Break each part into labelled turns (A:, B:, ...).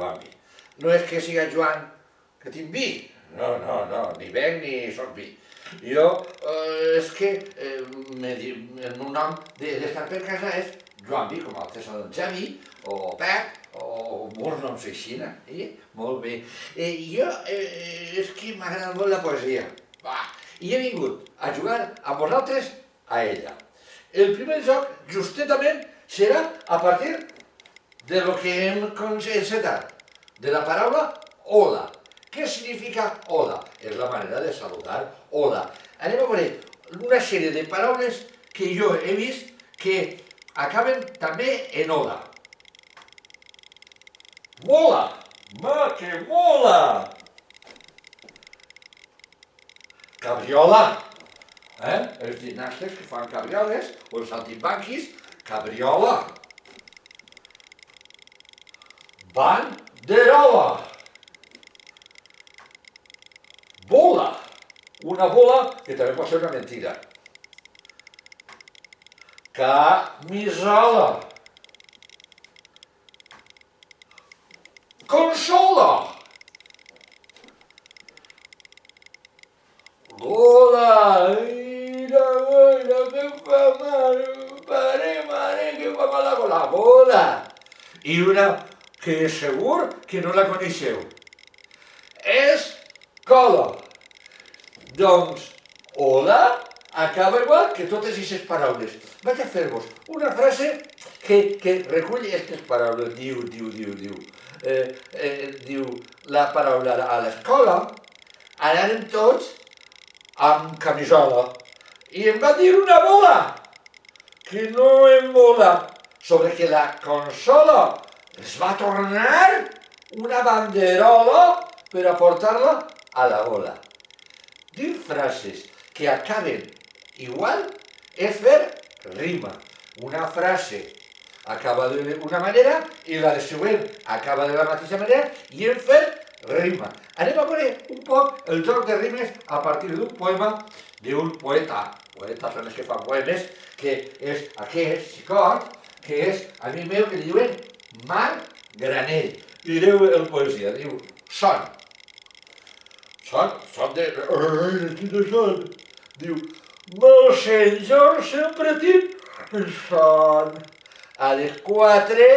A: Joan Vi. No és que siga Joan que tinc vi, no, ni bec ni soc vi. Jo, és que el meu nom d'estar per casa és Joan Vi, com el César del Javi, o Pep, o molts noms així, molt bé. Jo, és que m'agrada molt la poesia. I he vingut a jugar amb vosaltres a ella. El primer joc, justament, serà a partir de lo que hem encetat, de la paraula hola. Què significa hola? És la manera de saludar, hola. Anem a veure una sèrie de paraules que jo he vist que acaben també en hola. Mola! Ma, que mola! Cabriola! Els gimnastes que fan cabrioles, o els saltimbanquis, cabriola! Banderola! Bola! Una bola que també pot ser una mentida. Camisola! Consola! Gola! Mira, que fa mal! Mare, que fa mal la gola! I una que és segur que no la coneixeu. Escola. Doncs, hola acaba igual que totes aquestes paraules. Vaig a fer-vos una frase que recull aquestes paraules. Diu la paraula a l'escola, anàrem tots amb camisola i em va dir una bola que no em mola, sobre que la consola es va tornar una banderola per a portar-la a la gola. Dir frases que acaben igual és fer rima. Una frase acaba d'una manera i la següent acaba de la mateixa manera i hem fet rima. Anem a veure un poc el joc de rimes a partir d'un poema d'un poeta. Poetes són els que fan poemes, que és aquest xicot, que és amic meu, que li diuen Marc Granell. I direu el poesia, diu, son de... Quina son? Diu, mossèn George sempre tinc son. A les 4,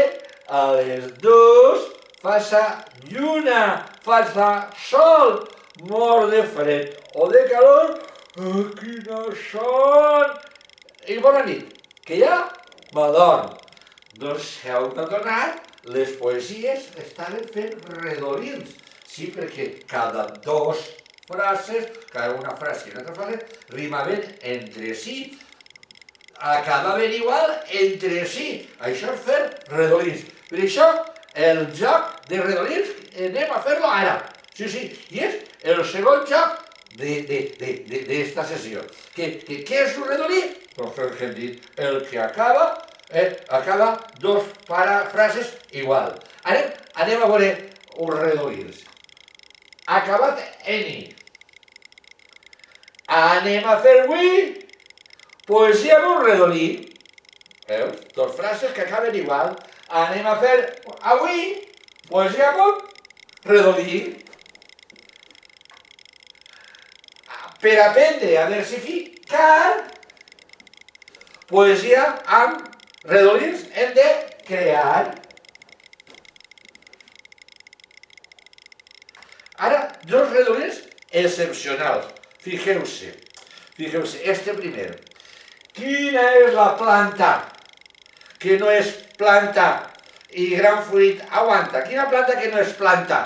A: a les 2, faça lluna, faça sol, mor de fred o de calor, quina son! I bona nit, que ja m'adorm. Doncs s'heu adonat, les poesies estaven fent redolins. Sí, perquè cada dos frases, cada una frase i una altra frase, rimaven entre si, acabaven igual entre si. Això és fer redolins. Per això, el joc de redolins anem a fer-lo ara. Sí, i és el segon joc d'esta sessió. Què és un redolí? Doncs el que hem dit, el que acaba dos frases igual. Anem a veure uns redolins. Acabat en i. Anem a fer avui poesia amb un redolí. Veus? Dos frases que acaben igual. Anem a fer avui poesia amb un redolí. Per aprendre a versificar poesia amb redolins hem de crear. Ara, dos redolins excepcionals. Fixeu-se, este primer. Quina és la planta que no és planta i gran fruit aguanta? Quina planta que no és planta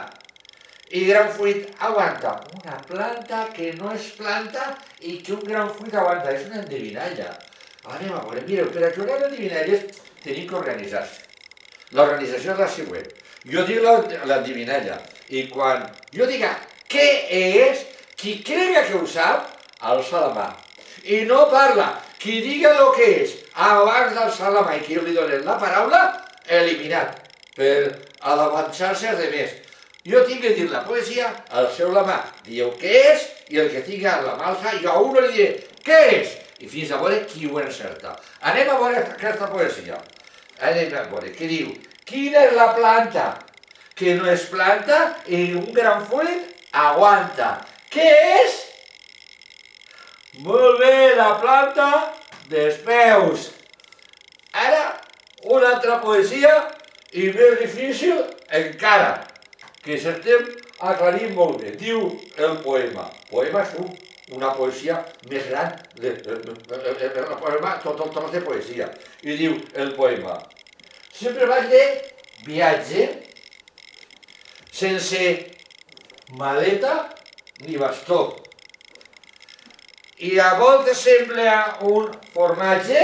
A: i gran fruit aguanta? Una planta que no és planta i que un gran fruit aguanta. És una endevinalla. Anem a veure, mireu, per a jugar a endevinalles tenim que organitzar-se. L'organització és la següent. Jo dic l'endevinalla i quan jo diga què és, qui crega que ho sap, alça la mà. I no parla. Qui diga el que és abans d'alçar la mà i que jo li donen la paraula, eliminat, per avançar-se als demés. Jo tinc que dir la poesia, alceu la mà, dieu què és, i el que tinga la mà alça, jo a uno li diré què és, i fins a veure qui ho encerta. Anem a veure aquesta poesia. Anem a veure, què diu? Quina és la planta que no es planta i un gran fruit aguanta. Què és? Molt bé, la planta dels peus. Ara, una altra poesia i més difícil encara, que s'estem aclarint molt bé. Diu el poema. Poema és una poesia més gran, el poema, tot de poesia. I diu el poema. Sempre vaig de viatge sense maleta ni bastó. I a voltes sembla un formatge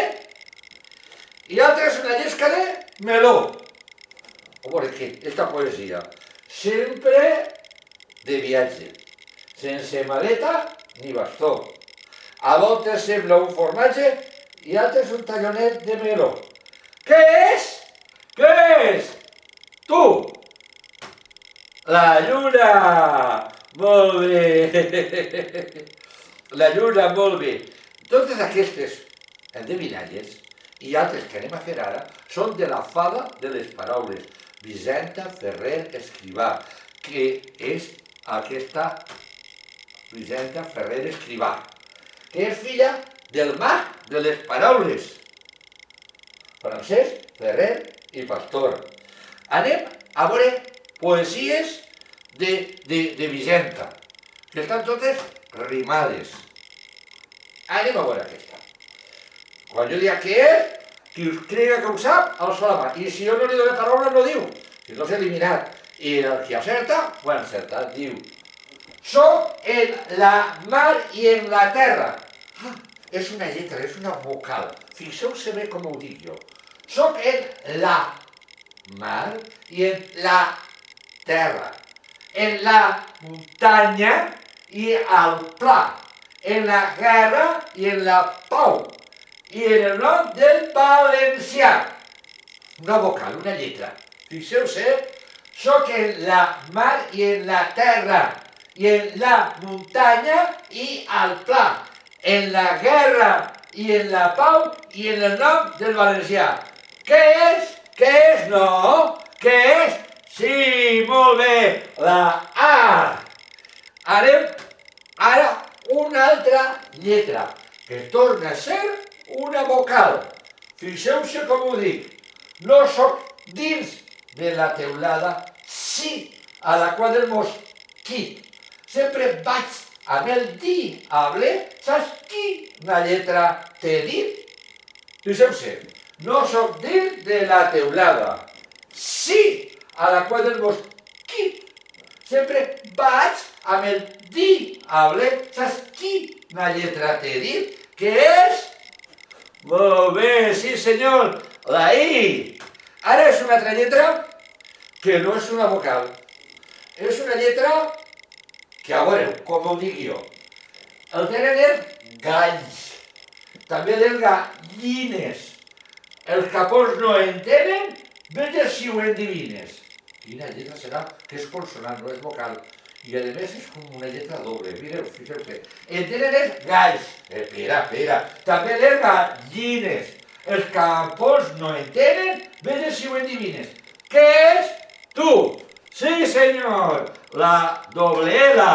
A: i altres una llesca de meló. A veure què, esta poesia. Sempre de viatge, sense maleta ni bastó. A voltes sembla un formatge i altres un tallonet de meló. Què és? Què és? Tu! La lluna! Molt bé! La lluna, molt bé. Totes aquestes endevinalles i altres que anem a fer ara són de la fada de les paraules, Vicenta Ferrer Escrivà, que és aquesta Vicenta Ferrer Escrivà, que és filla del mag de les paraules, Francesc Ferrer i Pastor. Anem a veure poesies de Vicenta, que estan totes rimades. Anem a veure aquesta. Quan jo dic què és, qui us crega que ho sap, alça la mà. I si jo no li dono paraula, no diu. Si no s'ha eliminat. I el que acerta, ho ha encertat. Diu, soc en la mar i en la terra. Ah, és una lletra, és una vocal. Fixeu-se bé com ho dic jo. Soc en la mar i en la terra. En la muntanya i al pla, en la guerra i en la pau, i en el nom del valencià. Una vocal, una lletra. Fixeu-se, soc en la mar i en la terra, i en la muntanya i al pla, en la guerra i en la pau i en el nom del valencià. Què és? Què és? No. Què és? Sí, molt bé, la A. Anem ara una altra lletra, que torna a ser una vocal. Fixeu-se com ho dic. No sóc dins de la teulada, sí a la qual del mosquit. Sempre vaig amb el diable. Saps quina lletra t'he dit? Fixeu-se. No sóc dins de la teulada, sí a la qual del mosquit. Sempre vaig amb el diable. Saps quina lletra t'he dit? Què és? Molt bé, sí senyor, la I. Ara és una altra lletra que no és una vocal. És una lletra que, a veure, com ho dic jo, el tenen els galls, també les gallines. Els capons no en tenen, vés si ho endevines. Quina lletra serà? Que és consonant, no és vocal. I a més és com una lletra doble. Mireu, fixeu-se. En tenen els galls. Espera. També les gallines. Els capons no en tenen, vés si ho endevines. Què és? Tu. Sí, senyor. La doble L.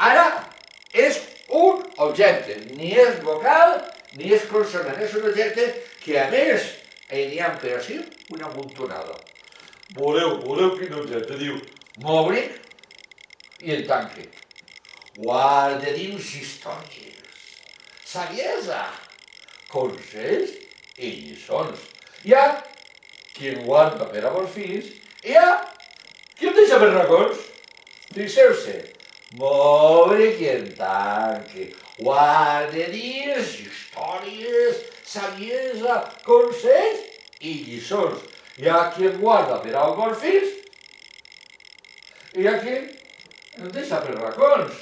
A: Ara és un objecte. Ni és vocal ni és consonant. És un objecte que, a més, n'hi ha per així una muntonada. Voleu quin objecte? Diu, m'obric i el tanque. Guarda dins històries, saviesa, consells i lliçons. Hi ha qui en guarda per a bons fills i hi ha qui en deixa per racons. Fixeu-se, m'obric i el tanque. Guarda dins històries, saviesa, consells i lliçons. Hi ha qui en guarda per a bons fills i hi ha qui en deixa per racons.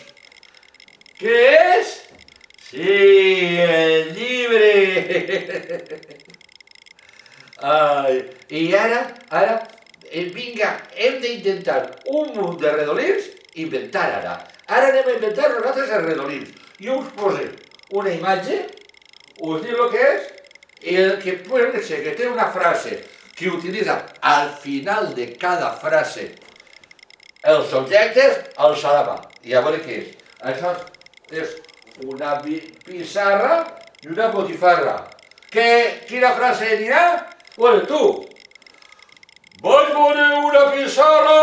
A: Què és? Sí, el llibre! Ai, i ara, vinga, hem d'intentar un munt de redolins, inventar ara. Ara anem a inventar nosaltres els redolins. Jo us poso una imatge, us diu el que és, i el que pot ser que té una frase que utilitza al final de cada frase els subjectes, el s'ha. I a veure què és. Això és una pissarra i una botifarra. Quina frase anirà? Bueno, tu. Vaig veure una pissarra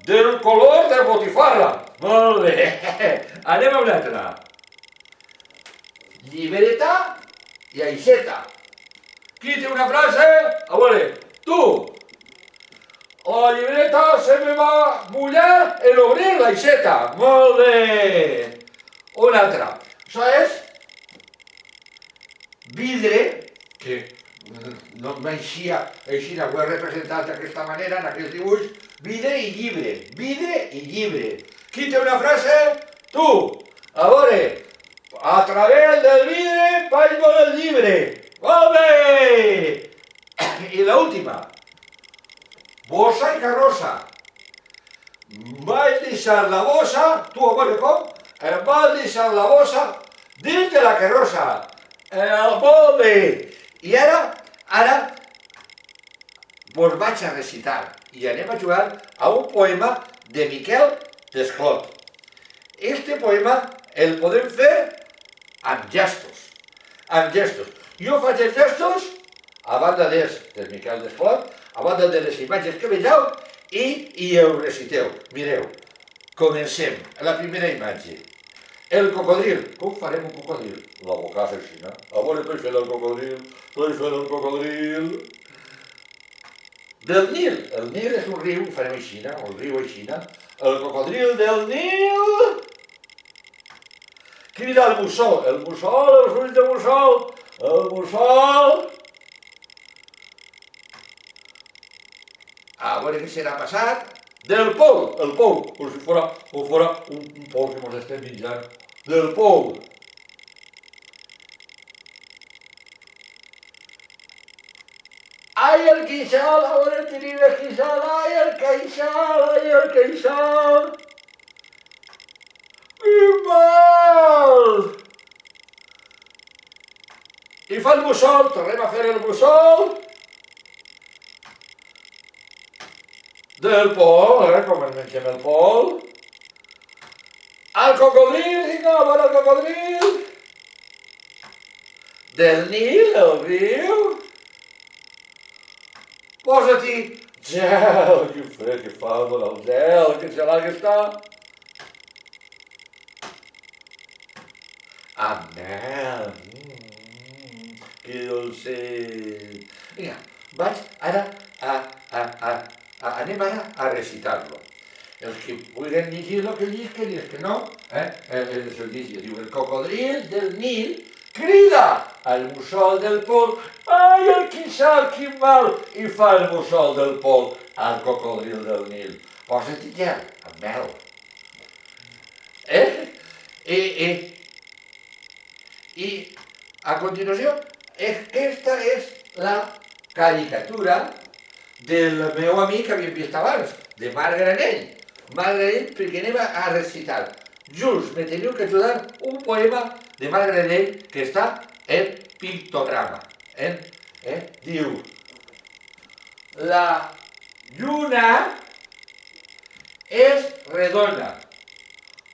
A: del color de botifarra. Molt bé. Anem a una altra. Llibreta i aixeta. Qui té una frase? A veure, tu. La llibreta se me va mullar en obrir l'aixeta. Molt bé. Una altra. Això és vidre, que no m'eixia, així ho he representat d'aquesta manera, en aquest dibuix, vidre i llibre. Vidre i llibre. Qui té una frase? Tu. A veure, a través del vidre vaig veure el llibre. Molt bé! I l'última. Bossa i carrossa. Vaig deixar la bossa, tu a veure com? Em vaig deixar la bossa dins de la carrossa. Molt bé! I ara, vos vaig a recitar i anem a jugar a un poema de Miquel Desclot. Este poema el podem fer amb gestos. Amb gestos. Jo faig els gestos, a banda del Miquel Desclot, a banda de les imatges que vegeu, i ho reciteu. Mireu, comencem. La primera imatge. El cocodril. Com farem un cocodril? La boca és així, no? A veure, estoy fent el cocodril. Del Nil. El Nil és un riu, farem així, no? El riu així, no? El cocodril del Nil. Crida el mussol. El mussol, els ulls de mussol. El mussol. A veure què serà passat. Del pou. El pou. Com si fora un pou que mos estem menjant. Del pou. Ai, el queixal. A veure, tenim el queixal. Ai, el queixal. I mal. I fa el mussol, tornem a fer el mussol. Del pol, com ens mengem el pol. El cocodril, vinga, a veure el cocodril. Del Nil, el riu. Posa-t'hi gel, que fred que fa el gel, que gelat que està. Amb mel. Que dolcet. Vinga, vaig ara anem ara a recitar-lo. Els que vulguin llegir el que llisquen i els que no, diu el cocodril del Nil crida al mussol del pol. Ai, el queixal, quin mal! I fa el mussol del pol al cocodril del Nil. Posa-t'hi gel, amb mel. I a continuació, aquesta és la caricatura del meu amic que havíem vist abans, de Marc Granell. Marc Granell, perquè anem a recitar. Just me teniu que ajudar un poema de Marc Granell que està en pictograma. Diu: la lluna és redona,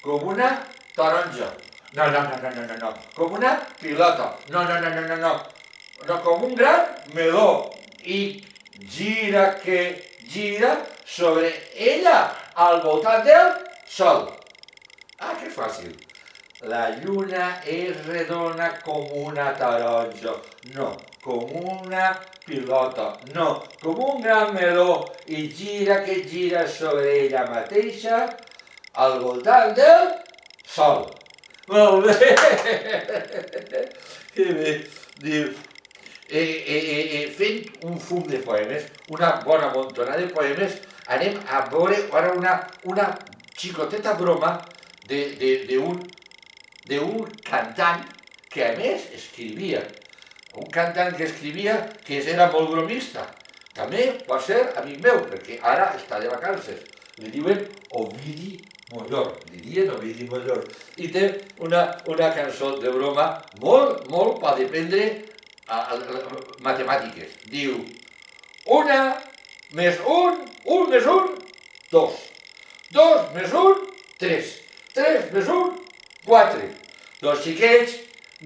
A: com una taronja. No. Com una pilota. No. No, com un gran meló. I gira que gira sobre ella al voltant del sol. Ah, que fàcil. La lluna és redona com una taronja. No, com una pilota. No, com un gran meló. I gira que gira sobre ella mateixa al voltant del sol. Molt bé! Que bé! Diu, fent un fum de poemes, una bona montona de poemes, anem a veure ara una xicoteta broma d'un cantant que a més escrivia. Un cantant que escrivia que era molt bromista. També va ser amic meu, perquè ara està de vacances. Li diuen Ovidi Mollor, li diuen Ovidi Mollor. I té una cançó de broma molt per aprendre matemàtiques. Diu: Una més un més un, dos. Dos més un, tres. Tres més un, quatre. Doncs xiquets,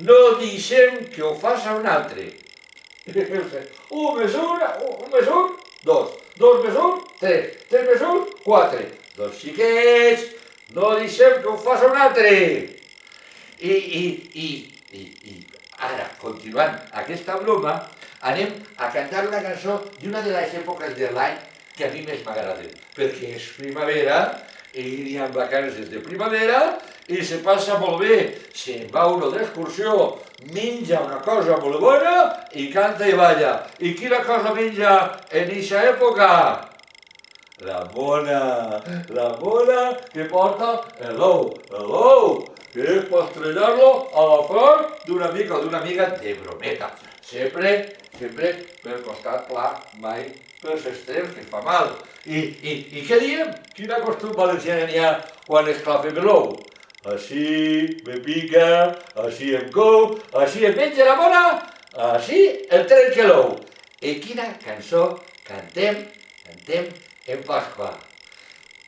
A: no deixem que ho faci un altre. Un més un, dos. Dos més un, tres. Tres més un, quatre. Doncs xiquets, no deixem que ho faci un altre. I ara, continuant aquesta broma, anem a cantar una cançó d'una de les èpoques de l'any que a mi més m'agraden, perquè és primavera i hi ha vacances de primavera i se passa molt bé, se'n va uno d'excursió, menja una cosa molt bona i canta i balla. I quina cosa menja en eixa època? La mona que porta l'ou, que és per estrellar-lo a la front d'un amic o d'una amiga de brometa. Sempre per costat pla, mai per l'extrem, que fa mal. I què diem? Quina costum valenciana n'hi ha quan esclafem l'ou? Així me pica, així em cou, així em menja la mona, així em trenca l'ou. I quina cançó cantem en Pasqua?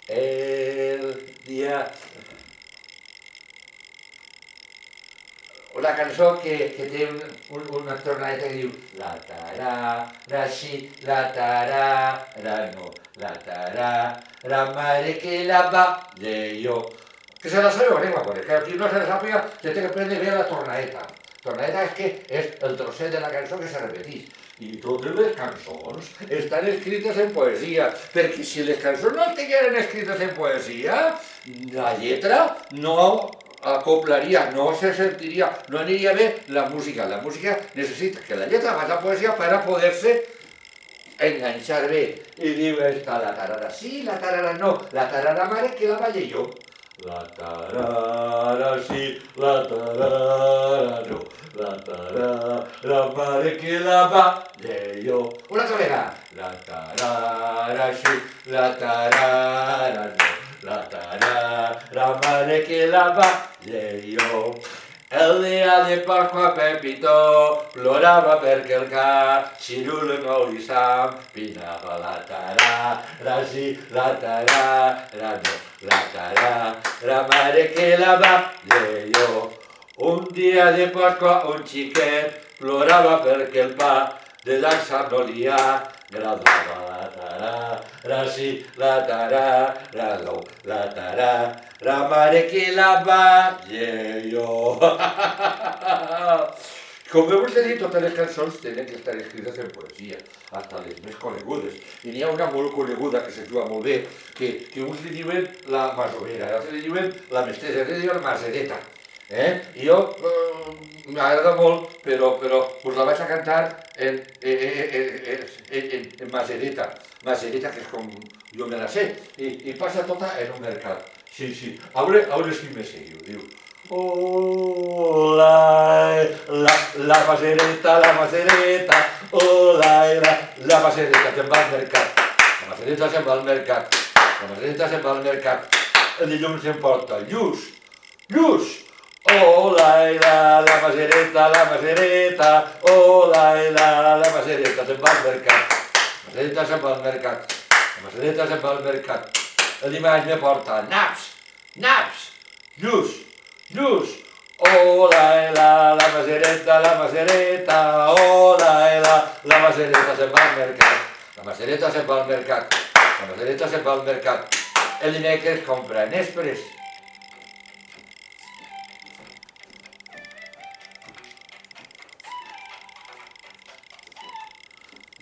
A: El dia... Una cançó que té una tornadeta que diu la tarara sí, la tarara no, la tarara madre que la va de yo. Que se la sabeu, anem a veure, que qui no se la sàpiga se té que prendre bé la tornadeta. Tornadeta és que és el trosset de la cançó que se repeteix. I totes les cançons estan escrites en poesia, perquè si les cançons no estigueren escrites en poesia, la lletra no acoplaria, no se sentiria, no aniria bé la música. La música necessita que la lletra vagi a poesia per a poder-se enganxar bé. I diu esta, la tarara sí, la tarara no, la tarara mare que la balle jo. La tarara sí, la tarara no, la tarara mare que la balle jo. Una altra vegada. La tarara sí, la tarara no, la tarara mare que la balle jo. El dia de Pasqua Pepito plorava perquè el cirulo no li s'empinava. La tarara sí, la tarara no, la tarara mare que la balle jo. Un dia de Pasqua un xiquet plorava perquè el pa de dansa no li agradava. La tarara sí, la tarara no, la tarara mare que la balle jo. Com bé us he dit, totes les cançons tenen que estar escrites en poesia, fins les més conegudes. I n'hi ha una molt coneguda que se juga molt bé, que uns li diuen la masovera, altres li diuen la mestressa, altres li diuen la masereta. I jo m'agrada molt, però us la vaig a cantar en masereta. Masereta, que és com jo me la sé, i passa tota en un mercat. Sí, a veure si me seguiu, diu. Oh, la masereta, oh, la masereta se'n va al mercat. La masereta se'n va al mercat. La masereta se'n va al mercat. El dilluns s'emporta lluç. Oh, la masereta, oh, la masereta se'n va al mercat. La masereta se'n va al mercat. La masereta se'n va al mercat. El dimarts me porta naps, lluç. Oh, la masereta, oh, la masereta se'n va al mercat. La masereta se'n va al mercat. La masereta se'n va al mercat. El dimecres compra nespres.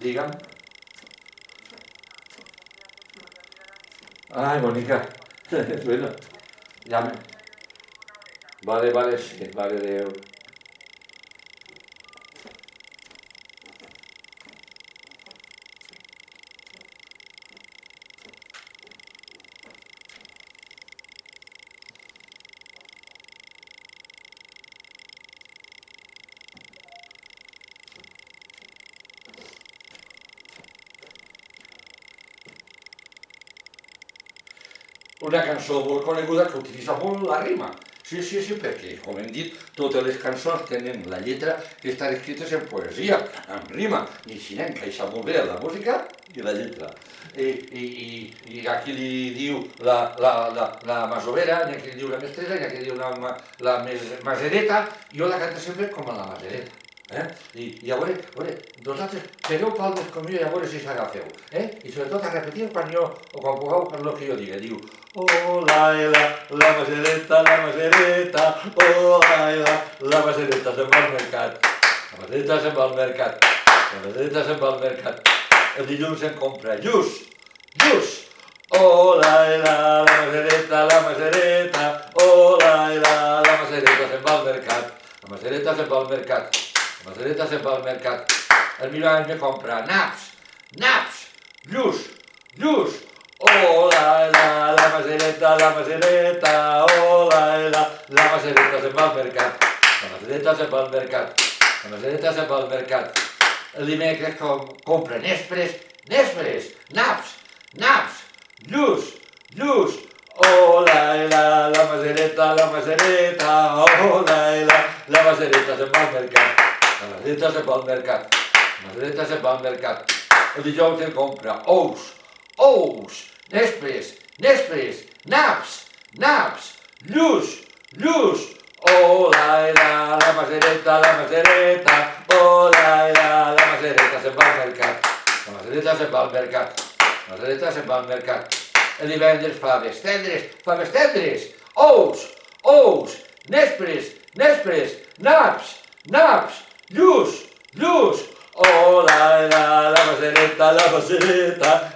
A: Digue'm. Ai, bonica. Bueno, ja me... Vale, sí, vale, adéu. Una cançó molt coneguda que utilitza molt la rima. Sí, perquè, com hem dit, totes les cançons tenen la lletra que estan escrites en poesia, en rima, i així encaixa molt bé la música i la lletra. I aquí li diu la masovera, i aquí li diu la mestressa, i aquí li diu la masereta, jo la canto sempre com a la masereta. I a veure, vosaltres fareu palmes com jo i a veure si s'agafeu. I sobretot a repetir quan pugueu el que jo diga. Diu, oh, la masereta, oh, la masereta se'n va al mercat. La masereta se'n va al mercat. La masereta se'n va al mercat. El dilluns se'n compra lluç. Oh, la masereta, oh, la masereta se'n va al mercat. La masereta se'n va al mercat. La masereta se'n va al mercat. El meu any me compra naps, lluç. Oh, la masereta, oh, la masereta se'n va al mercat. La masereta se'n va al mercat. La masereta se'n va al mercat. El dimecres compra nespres, naps, lluç. Oh, la masereta, oh, la masereta se'n va al mercat. La masereta se'n va al mercat. La masereta se'n va al mercat. El dijous em compra ous, nespres, naps, lluç. Oh, la masereta, oh, la masereta se'n va al mercat. La masereta se'n va al mercat. La masereta se'n va al mercat. El divendres faves tendres, ous, nespres, naps, lluç. Oh, la masereta,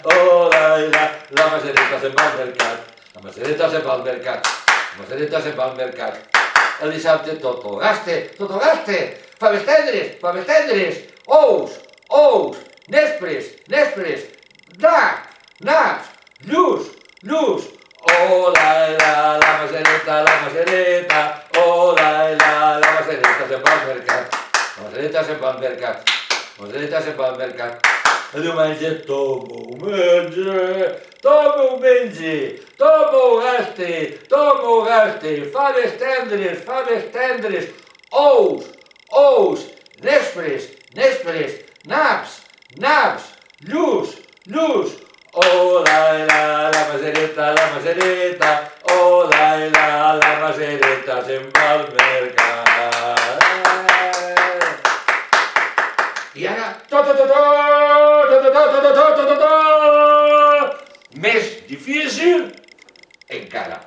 A: oh, la masereta se'n va al mercat. La masereta se'n va al mercat. La masereta se'n va al mercat. El dissabte tot ho gaste. Faves tendres, ous, nespres, naps, lluç. Oh, la masereta, oh, la masereta se'n va al mercat. La masereta se'n va al mercat. La masereta se'n va al mercat. El diumenge tot m'ho gaste. Faves tendres, ous, nespres, naps, lluç. Oh, la masereta, oh, la masereta se'n va al mercat. I ara, més difícil encara.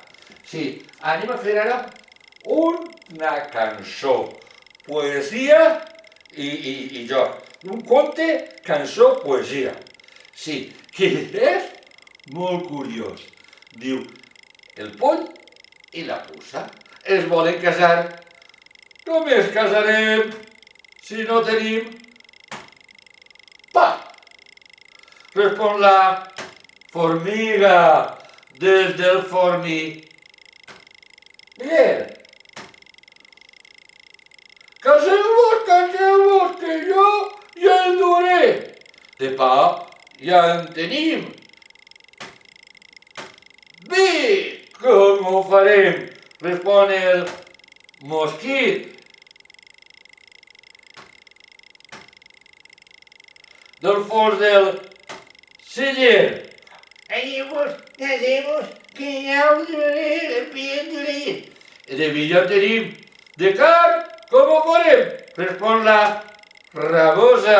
A: Sí, anem a fer ara una cançó, poesia i joc. Un conte, cançó, poesia. Sí, que és molt curiós. Diu, el poll i la puça es volen casar. Com es casarem si no tenim pa? Respon la formiga des del formiguer. Caseu-vos, que jo ja en duré. De pa ja en tenim. Bé, com ho farem? Respon el mosquit. Del fons del celler. Caseu-vos, que ja ho duré. De vi ja tenim. De carn, com ho farem? Respon la rabosa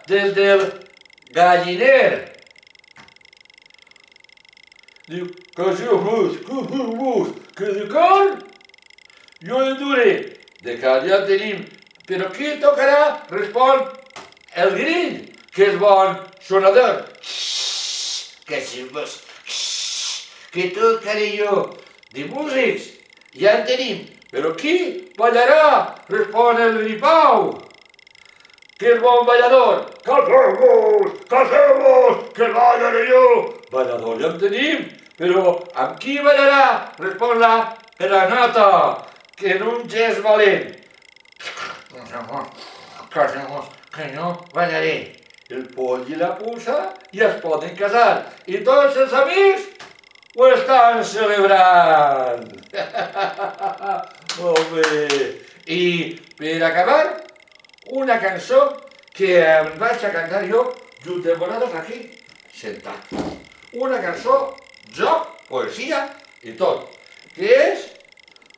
A: des del galliner. Diu, caseu-vos, que de carn jo en duré. De carn ja tenim. Però qui tocarà? Respon el grill, que és bon sonador. Caseu-vos, que tocaré jo. De músics ja en tenim. Però qui ballarà? Respon el gripau, que és bon ballador. Caseu-vos, que ballaré jo. Ballador ja en tenim, però amb qui ballarà? Respon la granota, que en un gest valent. Caseu-vos, que jo ballaré. El poll i la puça ja es poden casar. I tots els amics ho estan celebrant! Molt bé! I per acabar, una cançó que em vaig a cantar jo junt amb vosaltres aquí, sentat. Una cançó, joc, poesia i tot, que és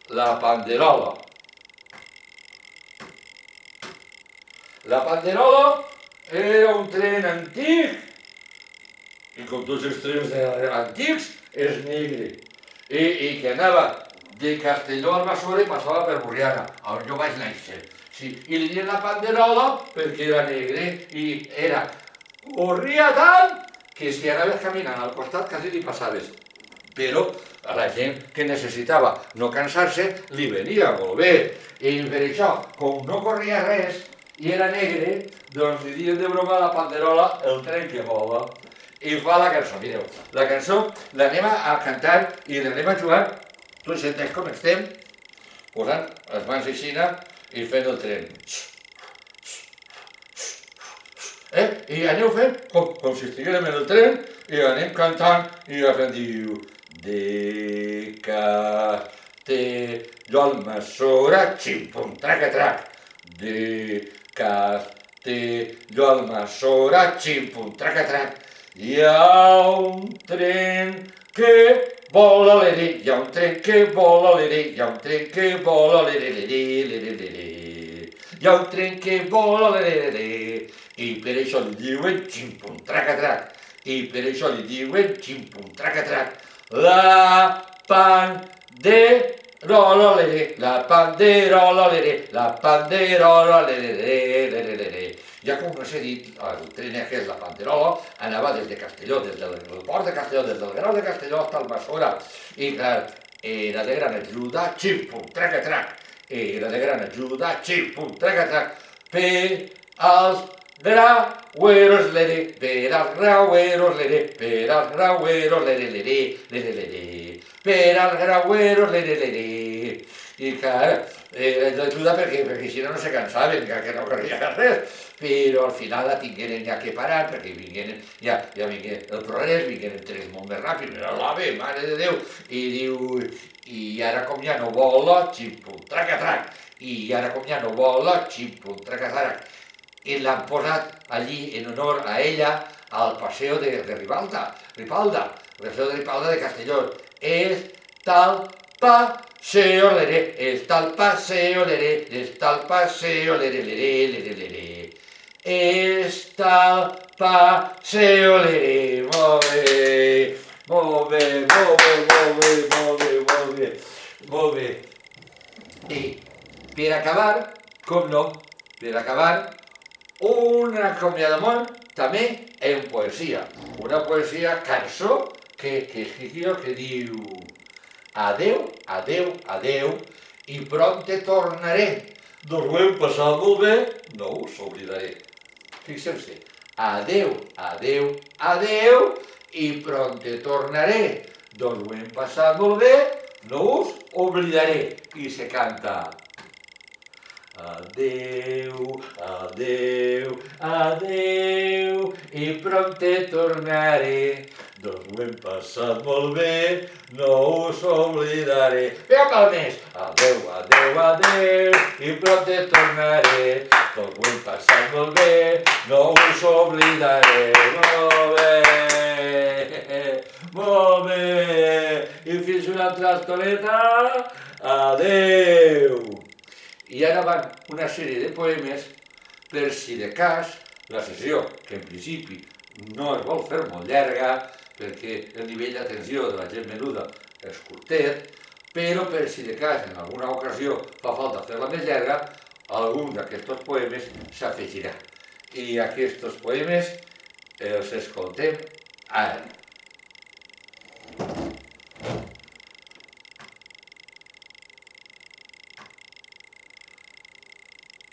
A: La Panderola. La Panderola era un tren antic, i com tots els trens antics, és negre, i que anava de Castelló al Massora i passava per Borriana, on jo vaig néixer. Sí, i li deien La Panderola perquè era negre i corria tant que si anaves caminant al costat quasi li passaves. Però a la gent que necessitava no cansar-se li venia molt bé. I per això, com no corria res i era negre, doncs li diuen de broma a La Panderola el tren que vola. I fa la cançó, mireu, la cançó l'anem a cantar i l'anem a jugar, tots senteix com estem, posant les mans així i fent el tren. I aneu fent com si estiguérem en el tren i anem cantant i la gent diu de Castelló al Massora, xim-pum, traca-trac. De Castelló al Massora, xim-pum, traca-trac. Hi ha un tren que vola l'ere, hi ha un tren que vola l'ere, hi ha un tren que vola l'ere, hi ha un tren que vola l'ere, i per això li diuen xim-pum, traca-trac, i per això li diuen xim-pum, traca-trac. La panderola l'ere, la panderola l'ere, la panderola l'ere. Ja com us he dit, el tren aquest, la Panderola, anava des de Castelló, des del port de Castelló, des del Grau de Castelló fins al Massora. I era de gran ajuda, xim-pum, traca-trac. Era de gran ajuda, xim-pum, traca-trac. Per als graueros l'ere, per als graueros l'ere, per als graueros l'ere, per als graueros l'ere. I clar, era d'ajuda perquè si no se cansaven, que no corria res. Però al final la tingueren ja que parar, perquè vingueren el progrés, vingueren trens molt més ràpids, era l'AVE, mare de Déu, i diu, i ara com ja no vola, xim-pum, traca-trac, i ara com ja no vola, xim-pum, traca-trac, i l'han posat allí en honor a ella al Paseo de Ripalda, el Paseo de Ripalda de Castelló. Està el paseo, està el paseo, està el paseo, està el paseo, molt bé, molt bé, molt bé, molt bé, molt bé, molt bé, molt bé. I per acabar, com no, per acabar, un acomiadament també en poesia, una poesia cançó que escric jo que diu adeu, adeu, adeu, i prompte tornaré. Doncs ho hem passat molt bé, no us oblidaré. Fixeu-se, adeu, adeu, adeu, i prompte tornaré. Doncs ho hem passat molt bé, no us oblidaré. I se canta adeu, adeu, adeu, i prompte tornaré. Doncs ho hem passat molt bé, no us oblidaré. Feu palmes! Adeu, adeu, adeu, i prompte tornaré. Doncs ho hem passat molt bé, no us oblidaré. Molt bé, molt bé. I fins una altra estoneta. Adeu. I ara van una sèrie de poemes per si de cas la sessió, que en principi no es vol fer molt llarga, perquè el nivell d'atenció de la gent menuda és curtet, però per si de cas en alguna ocasió fa falta fer-la més llarga, algun d'aquests poemes s'afegirà. I aquests poemes els escoltem ara.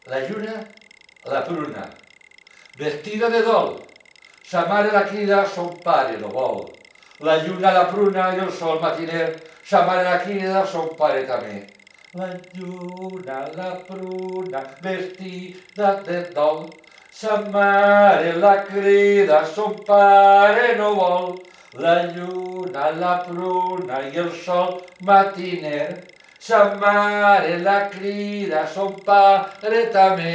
A: La lluna, la pruna, vestida de dol, sa mare la crida, son pare no vol. La lluna, la pruna i el sol matiner, sa mare la crida, son pare també. La lluna, la pruna, vestida de dol, sa mare la crida, son pare no vol. la lluna, la pruna i el sol matiner. Sa mare la crida, son pare també.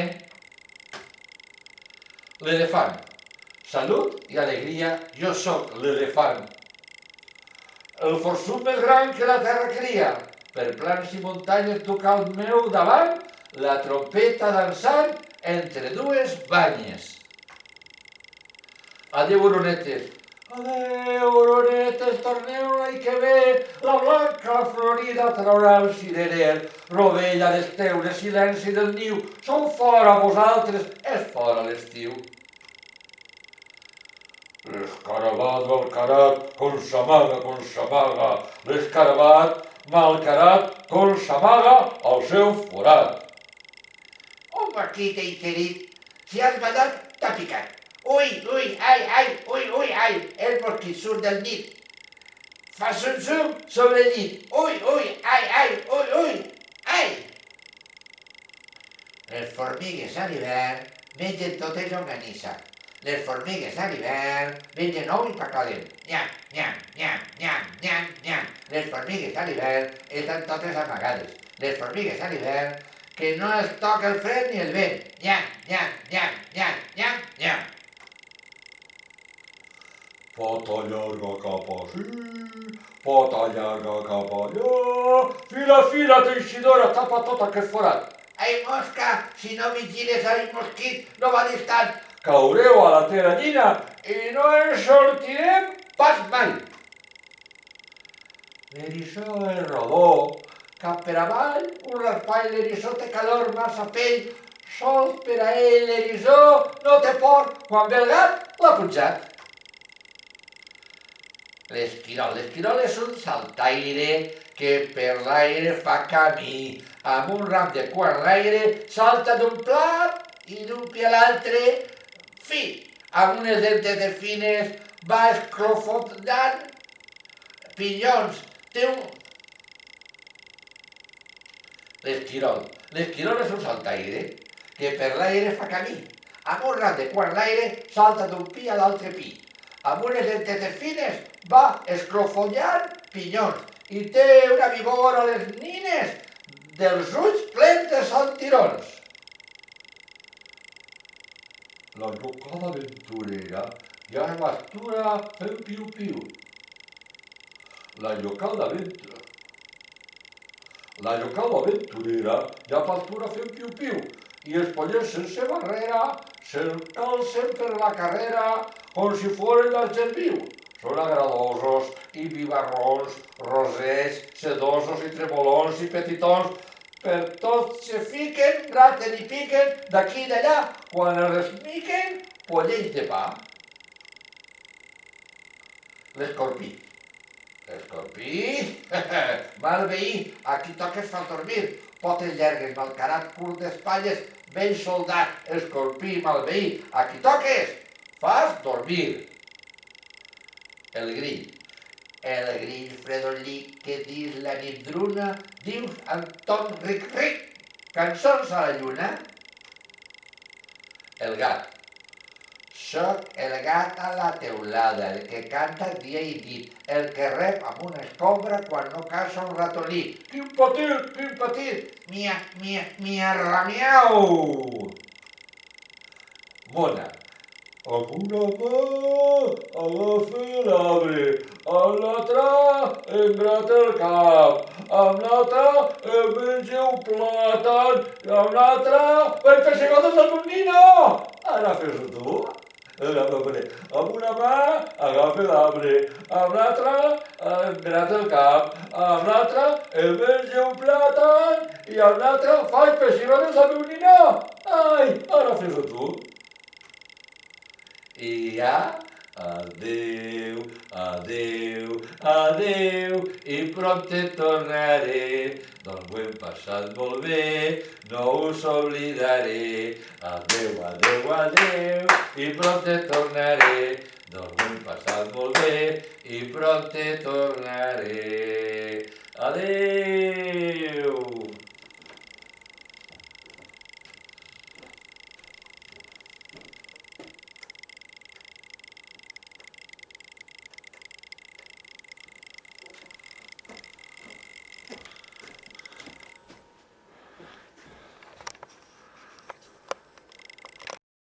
A: L'elefant. Salut i alegria, jo sóc l'elefant. El forçut més gran que la terra cria. Per plans i muntanyes duc al meu davant la trompeta dansant entre dues banyes. Adéu, oronetes. Adéu, oronetes, torneu l'any que ve. La blanca florida traurà el cirerer. Rovella d'esteu, de silenci del niu. Sou fora vosaltres, és fora l'estiu. L'escarabat malcarat, com s'amaga. L'escarabat malcarat, com s'amaga al seu forat.
B: Un mosquit inserit, si has ballat, t'ha picat. Ui, ai, el mosquit surt del nit. Fa zum sobre el llit. Ui, ai. Les formigues a l'hivern mengen totes llonganissa. Les formigues a l'hivern mengen ou i pa calent. Nyam. Les formigues a l'hivern estan totes amagades. Les formigues a l'hivern que no es toca el fred ni el vent. Nyam.
A: Pota llarga cap ací, pota llarga cap allà, fila, teixidora, tapa tot aquest forat.
B: Ai, mosca, si no vigiles al mosquit, no va distant.
A: Caureu a la teranyina i no en sortirem pas mai. L'eriçó és rodó, cap per avall, un raspall, l'eriçó té calor, massa pell, sols per a ell l'eriçó no té por, quan ve el gat l'ha punxat. L'esquirol és un saltaire que per l'aire fa camí. Amb un ram de cua en l'aire salta d'un plat i d'un pie a l'altre fi. Amb unes dentes de fines va esclofondant pinyons. L'esquirol és un saltaire que per l'aire fa camí. Amb un ram de cua en l'aire salta d'un pi a l'altre pi. Amb unes dentetes fines va esclofollant pinyons i té una víbora a les nines dels ulls plens de saltirons. La llocada aventurera ja es pastura fent piu-piu. La llocada aventurera ja pastura fent piu-piu i els pollets sense barrera se'l calcen per la carrera com si foren d'argent viu. Són agradosos i vivarrons, rosers, sedosos i tremolons i petitons. Per tots se fiquen, raten i piquen d'aquí i d'allà. Quan els esmiquen, pollets de pa. L'escorpí, mal veí, aquí toques fas dormir. Potes llargues, malcarat, curt d'espatlles, ben soldat. Escorpí, mal veí, aquí toques fas dormir. El grill fredolí que dins la nit druna dius amb ton ric, cançons a la lluna. El gat. Soc el gat a la teulada, el que canta dia i nit, el que rep amb una escombra quan no caça un ratolí. Quin petit! Mia, ramiau! Mona. Amb una mà agafa l'arbre, amb l'altra em grata el cap, amb l'altra em menja un plàtan i amb l'altra vaig fer segotes al meu nino. Ara fes-ho tu. Amb una mà agafa l'arbre, amb l'altra em grata el cap, amb l'altra em menja un plàtan i amb l'altra faig pessigotes al meu nino. Ai, ara fes-ho tu. I ja, adéu, i prompte tornaré, doncs ho hem passat molt bé, no us oblidaré. Adéu, i prompte tornaré, doncs ho hem passat molt bé, i prompte tornaré. Adéu.